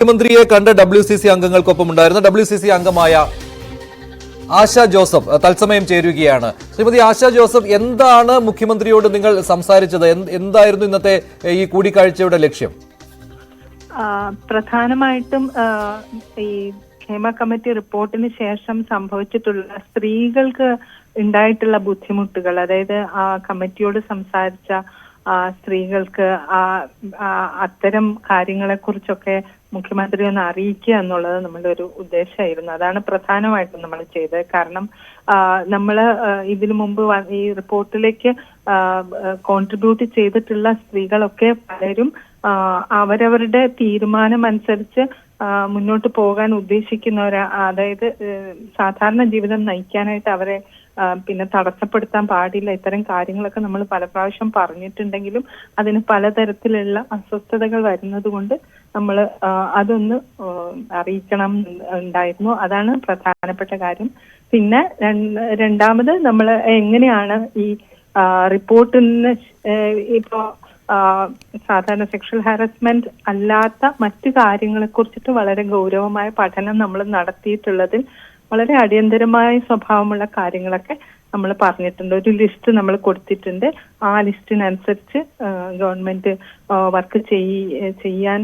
മുഖ്യമന്ത്രിയെ കണ്ട WCC അംഗങ്ങൾക്കൊപ്പം ഉണ്ടായിരുന്ന WCC അംഗമായ ആശ ജോസഫ് തത്സമയം ചേരുകയാണ്. ശ്രീമതി ആശ ജോസഫ്, എന്താണ് മുഖ്യമന്ത്രിയോട് നിങ്ങൾ സംസാരിച്ചത്? എന്തായിരുന്നു ഇന്നത്തെ ഈ കൂടിക്കാഴ്ചയുടെ ലക്ഷ്യം? പ്രധാനമായിട്ടും ഈ ക്ഷേമ കമ്മിറ്റി റിപ്പോർട്ടിന് ശേഷം സംഭവിച്ചിട്ടുള്ള സ്ത്രീകൾക്ക് ഉണ്ടായിട്ടുള്ള ബുദ്ധിമുട്ടുകൾ, അതായത് ആ കമ്മിറ്റിയോട് സംസാരിച്ച സ്ത്രീകൾക്ക് അത്തരം കാര്യങ്ങളെ കുറിച്ചൊക്കെ മുഖ്യമന്ത്രി ഒന്ന് അറിയിക്കുക എന്നുള്ളത് നമ്മളുടെ ഒരു ഉദ്ദേശമായിരുന്നു. അതാണ് പ്രധാനമായിട്ടും നമ്മൾ ചെയ്തത്. കാരണം നമ്മൾ ഇതിനു മുമ്പ് ഈ റിപ്പോർട്ടിലേക്ക് കോൺട്രിബ്യൂട്ട് ചെയ്തിട്ടുള്ള സ്ത്രീകളൊക്കെ പലരും അവരവരുടെ തീരുമാനം അനുസരിച്ച് മുന്നോട്ട് പോകാൻ ഉദ്ദേശിക്കുന്നവരാ. അതായത് സാധാരണ ജീവിതം നയിക്കാനായിട്ട് അവരെ പിന്നെ തടസ്സപ്പെടുത്താൻ പാടില്ല. ഇത്തരം കാര്യങ്ങളൊക്കെ നമ്മൾ പല പ്രാവശ്യം പറഞ്ഞിട്ടുണ്ടെങ്കിലും അതിന് പലതരത്തിലുള്ള അസ്വസ്ഥതകൾ വരുന്നത് കൊണ്ട് നമ്മൾ അതൊന്ന് അറിയിക്കണം ഉണ്ടായിരുന്നു. അതാണ് പ്രധാനപ്പെട്ട കാര്യം. പിന്നെ രണ്ടാമത് നമ്മൾ എങ്ങനെയാണ് ഈ റിപ്പോർട്ടിന് ഇപ്പോ സാധാരണ സെക്ഷൽ ഹാരസ്മെന്റ് അല്ലാത്ത മറ്റു കാര്യങ്ങളെ കുറിച്ചിട്ട് വളരെ ഗൗരവമായ പഠനം നമ്മൾ നടത്തിയിട്ടുള്ളതിൽ വളരെ അടിയന്തരമായ സ്വഭാവമുള്ള കാര്യങ്ങളൊക്കെ നമ്മൾ പറഞ്ഞിട്ടുണ്ട്. ഒരു ലിസ്റ്റ് നമ്മൾ കൊടുത്തിട്ടുണ്ട്. ആ ലിസ്റ്റിനനുസരിച്ച് ഗവൺമെന്റ് വർക്ക് ചെയ്യാൻ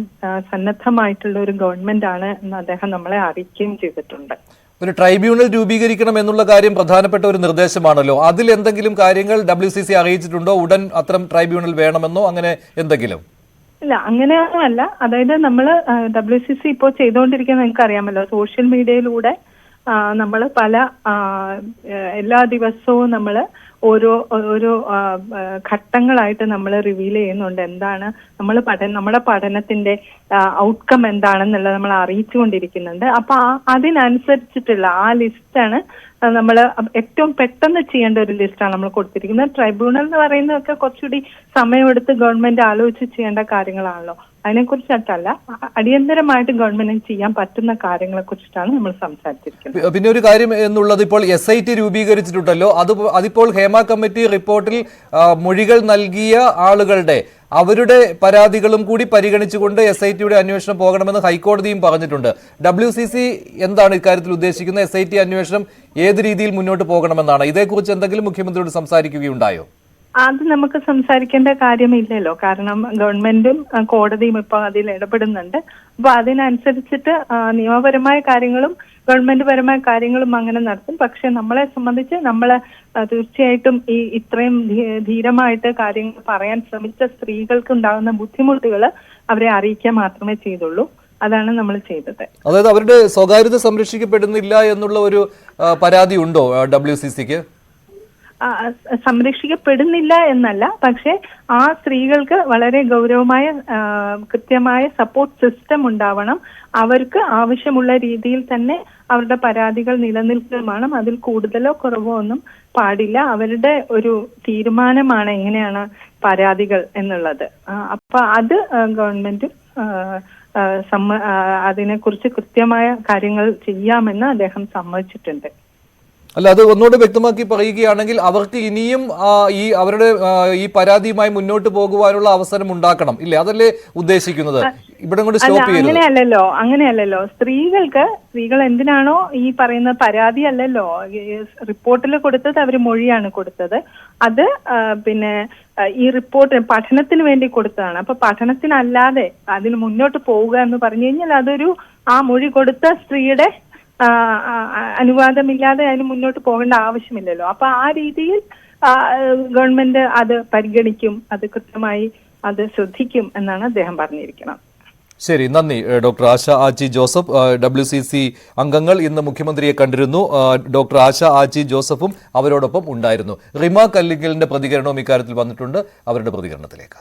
സന്നദ്ധമായിട്ടുള്ള ഒരു ഗവൺമെന്റ് ആണ് എന്ന് അദ്ദേഹം നമ്മളെ അറിയിക്കുകയും ചെയ്തിട്ടുണ്ട്. ഒരു ട്രൈബ്യൂണൽ രൂപീകരിക്കണം എന്നുള്ള കാര്യം പ്രധാനപ്പെട്ട ഒരു നിർദ്ദേശമാണല്ലോ. അതിൽ എന്തെങ്കിലും കാര്യങ്ങൾ WCC അറിയിച്ചിട്ടുണ്ടോ? ഉടൻ അത്തരം ട്രൈബ്യൂണൽ വേണമെന്നോ അങ്ങനെ എന്തെങ്കിലും? ഇല്ല, അങ്ങനെയൊന്നുമല്ല. അതായത് നമ്മൾ WCC ഇപ്പോൾ ചെയ്തുകൊണ്ടിരിക്കുന്നത് നിങ്ങൾക്ക് അറിയാമല്ലോ, സോഷ്യൽ മീഡിയയിലൂടെ നമ്മൾ പല എല്ലാ ദിവസവും നമ്മൾ ഓരോ ഘട്ടങ്ങളായിട്ട് നമ്മൾ റിവീൽ ചെയ്യുന്നുണ്ട്. എന്താണ് നമ്മുടെ പഠനത്തിന്റെ ഔട്ട്കം എന്താണെന്നുള്ളത് നമ്മൾ അറിയിച്ചുകൊണ്ടിരിക്കുന്നുണ്ട്. അപ്പൊ അതിനനുസരിച്ചിട്ടുള്ള ആ ലിസ്റ്റാണ് നമ്മൾ ഏറ്റവും പെട്ടെന്ന് ചെയ്യേണ്ട ഒരു ലിസ്റ്റാണ് നമ്മൾ കൊടുത്തിരിക്കുന്നത്. ട്രൈബ്യൂണൽ എന്ന് പറയുന്നതൊക്കെ കുറച്ചുകൂടി സമയമെടുത്ത് ഗവൺമെന്റ് ആലോചിച്ച് ചെയ്യേണ്ട കാര്യങ്ങളാണല്ലോ. അതിനെക്കുറിച്ചിട്ടല്ല, അടിയന്തരമായിട്ട് ഗവൺമെന്റിന് ചെയ്യാൻ പറ്റുന്ന കാര്യങ്ങളെ കുറിച്ചിട്ടാണ് നമ്മൾ സംസാരിച്ചിരിക്കുന്നത്. പിന്നെ ഒരു കാര്യം എന്നുള്ളത്, ഇപ്പോൾ SIT രൂപീകരിച്ചിട്ടുണ്ടല്ലോ. അതിപ്പോൾ ഹേമ കമ്മിറ്റി റിപ്പോർട്ടിൽ മൊഴികൾ നൽകിയ ആളുകളുടെ അവരുടെ പരാതികളും കൂടി പരിഗണിച്ചുകൊണ്ട് SITയുടെ അന്വേഷണം പോകണമെന്ന് ഹൈക്കോടതിയും പറഞ്ഞിട്ടുണ്ട്. WCC എന്താണ് ഇക്കാര്യത്തിൽ ഉദ്ദേശിക്കുന്നത്? SIT അന്വേഷണം ഏത് രീതിയിൽ മുന്നോട്ട് പോകണമെന്നാണ്? ഇതേക്കുറിച്ച് എന്തെങ്കിലും മുഖ്യമന്ത്രിയോട് സംസാരിക്കുകയുണ്ടായോ? അത് നമുക്ക് സംസാരിക്കേണ്ട കാര്യമില്ലല്ലോ. കാരണം ഗവൺമെന്റും കോടതിയും ഇപ്പൊ അതിൽ ഇടപെടുന്നുണ്ട്. അപ്പൊ അതിനനുസരിച്ചിട്ട് നിയമപരമായ കാര്യങ്ങളും ഗവൺമെന്റ് പരമായ കാര്യങ്ങളും അങ്ങനെ നടത്തും. പക്ഷെ നമ്മളെ സംബന്ധിച്ച് നമ്മള് തീർച്ചയായിട്ടും ഇത്രയും ധീരമായിട്ട് കാര്യങ്ങൾ പറയാൻ ശ്രമിച്ച സ്ത്രീകൾക്ക് ഉണ്ടാകുന്ന ബുദ്ധിമുട്ടുകൾ അവരെ അറിയിക്കാൻ മാത്രമേ ചെയ്തുള്ളൂ. അതാണ് നമ്മൾ ചെയ്തത്. അതായത് അവരുടെ സ്വകാര്യത സംരക്ഷിക്കപ്പെടുന്നില്ല എന്നുള്ള ഒരു പരാതി ഉണ്ടോ WCCക്ക്? സംരക്ഷിക്കപ്പെടുന്നില്ല എന്നല്ല, പക്ഷെ ആ സ്ത്രീകൾക്ക് വളരെ ഗൗരവമായ കൃത്യമായ സപ്പോർട്ട് സിസ്റ്റം ഉണ്ടാവണം. അവർക്ക് ആവശ്യമുള്ള രീതിയിൽ തന്നെ അവരുടെ പരാതികൾ നിലനിൽക്കുകയും വേണം. അതിൽ കൂടുതലോ കുറവോ ഒന്നും പാടില്ല. അവരുടെ ഒരു തീരുമാനമാണ് എങ്ങനെയാണ് പരാതികൾ എന്നുള്ളത്. അപ്പൊ അത് ഗവൺമെന്റും അതിനെക്കുറിച്ച് കൃത്യമായ കാര്യങ്ങൾ ചെയ്യാമെന്ന് അദ്ദേഹം സമ്മതിച്ചിട്ടുണ്ട്. അല്ല, അത് ഒന്നുകൂടെ വ്യക്തമാക്കി പറയുകയാണെങ്കിൽ അവർക്ക് ഇനിയും അവരുടെ ഈ പരാതിയുമായി മുന്നോട്ട് പോകുവാനുള്ള അവസരം ഉണ്ടാക്കണം, ഇല്ലേ? അതല്ലേ ഉദ്ദേശിക്കുന്നത്? ഇവിടെ കൊണ്ട് സ്റ്റോപ്പ് ചെയ്യരുത്. അങ്ങനെയല്ലല്ലോ. സ്ത്രീകൾ എന്തിനാണോ ഈ പറയുന്ന പരാതി അല്ലല്ലോ റിപ്പോർട്ടിൽ കൊടുത്തത്, അവർ മൊഴിയാണ് കൊടുത്തത്. അത് പിന്നെ ഈ റിപ്പോർട്ട് പഠനത്തിന് വേണ്ടി കൊടുത്തതാണ്. അപ്പൊ പഠനത്തിനല്ലാതെ അതിന് മുന്നോട്ട് പോവുക എന്ന് പറഞ്ഞു കഴിഞ്ഞാൽ അതൊരു ആ മൊഴി കൊടുത്ത സ്ത്രീയുടെ അനുവാദമില്ലാതെ അതിന് മുന്നോട്ട് പോകേണ്ട ആവശ്യമില്ലല്ലോ. അപ്പൊ ആ രീതിയിൽ ഗവൺമെന്റ് അത് പരിഗണിക്കും, അത് കൃത്യമായി അത് ശ്രദ്ധിക്കും എന്നാണ് അദ്ദേഹം പറഞ്ഞിരിക്കുന്നത്. ശരി, നന്ദി. ഡോക്ടർ ആശ ആച്ചി ജോസഫ്. WCC അംഗങ്ങൾ ഇന്ന് മുഖ്യമന്ത്രിയെ കണ്ടിരുന്നു. ഡോക്ടർ ആശ ആച്ചി ജോസഫും അവരോടൊപ്പം ഉണ്ടായിരുന്നു. റിമ കല്ലിങ്കലിന്റെ പ്രതികരണവും ഇക്കാര്യത്തിൽ വന്നിട്ടുണ്ട്. അവരുടെ പ്രതികരണത്തിലേക്ക്.